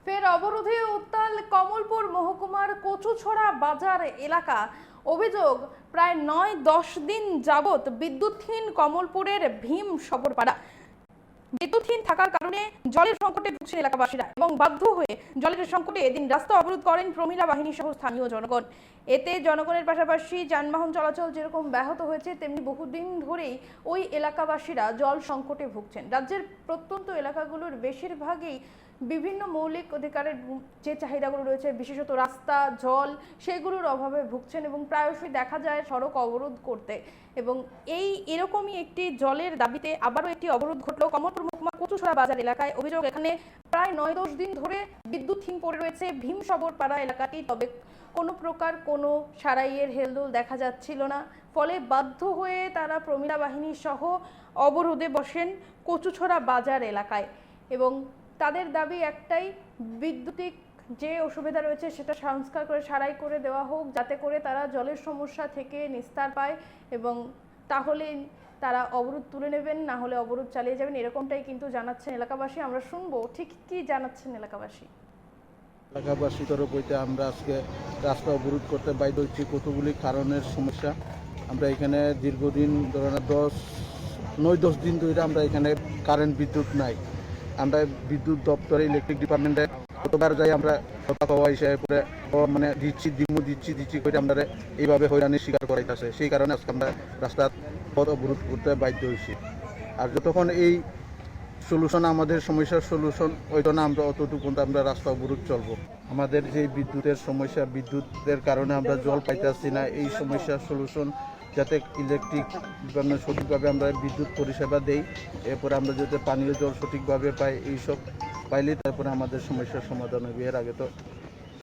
ফের অবরোধে উত্তাল কমলপুর মহকুমার কচুছড়া বাজার এলাকা। অভিযোগ, প্রায় ৯-১০ দিন যাবৎ বিদ্যুৎহীন কমলপুরের ভীম সবরপাড়া। বিদ্যুৎহীন থাকার কারণে জলের সংকটে ভুগছেন এলাকাবাসীরা এবং বাধ্য হয়ে জলের সংকটে এদিন রাস্তা অবরোধ করেন প্রমীলা বাহিনী সহ স্থানীয় জনগণ। এতে জনগণের পাশাপাশি যানবাহন চলাচল যেরকম ব্যাহত হয়েছে, তেমনি বহুদিন ধরেই ওই এলাকাবাসীরা জল সংকটে ভুগছেন। রাজ্যের প্রত্যন্ত এলাকাগুলোর বেশিরভাগই বিভিন্ন মৌলিক অধিকারের যে চাহিদাগুলো রয়েছে, বিশেষত রাস্তা, জল, সেগুলোর অভাবে ভুগছেন এবং প্রায়শই দেখা যায় সড়ক অবরোধ করতে। এবং এরকমই একটি জলের দাবিতে আবারও একটি অবরোধ ঘটল কমলপুর মহকুমা কচুছড়া বাজার এলাকায়। অভিযোগ, এখানে প্রায় ৯-১০ দিন ধরে বিদ্যুৎহীন পড়ে রয়েছে ভীম সবরপাড়া এলাকাটি। তবে কোনো প্রকার কোনো সারাইয়ের হেলদোল দেখা যাচ্ছিল না, ফলে বাধ্য হয়ে তারা প্রমীলা বাহিনী সহ অবরোধে বসেন কচুছড়া বাজার এলাকায়। এবং তাদের দাবি একটাই, বিদ্যুতিক যে অসুবিধা রয়েছে সেটা সংস্কার করে সারাই করে দেওয়া হোক, যাতে করে তারা জলের সমস্যা থেকে নিস্তার পায় এবং তাহলে তারা অবরোধ তুলে নেবেন, না হলে অবরোধ চালিয়ে যাবেন, এরকমটাই কিন্তু জানাচ্ছেন এলাকাবাসী। আমরা শুনবো ঠিক কি জানাচ্ছেন এলাকাবাসী। এলাকাবাসীর তরফ হইতে আমরা আজকে রাস্তা অবরোধ করতে বাধ্য হচ্ছি। কতগুলি কারণের সমস্যা। আমরা এখানে দীর্ঘদিন ধরে 9-10 দিন ধরে আমরা এখানে কারেন্ট বিদ্যুৎ নাই। আমরা বিদ্যুৎ দপ্তরে ইলেকট্রিক ডিপার্টমেন্টে কতবার যাই, আমরা কথা পাওয়া হিসাবে করে মানে দিচ্ছি করে আমরা এইভাবে হয়রানির শিকার করাইতেছে। সেই কারণে আজকে আমরা রাস্তার পথ অবরোধ করতে বাধ্য হয়েছি। আর যতক্ষণ এই সলিউশন, আমাদের সমস্যার সলিউশন ওইটা না, আমরা অতটুকু আমরা রাস্তা অবরোধ চলবো। আমাদের যে বিদ্যুতের সমস্যা, বিদ্যুতের কারণে আমরা জল পাইতেছি না, এই সমস্যার সলিউশন যাতে ইলেকট্রিক ডিপার্টমেন্ট সঠিকভাবে আমরা বিদ্যুৎ পরিষেবা দেই, এরপরে আমরা যাতে পানীয় জল সঠিকভাবে পাই, এইসব পাইলে তারপরে আমাদের সমস্যার সমাধান হবে। এর আগে তো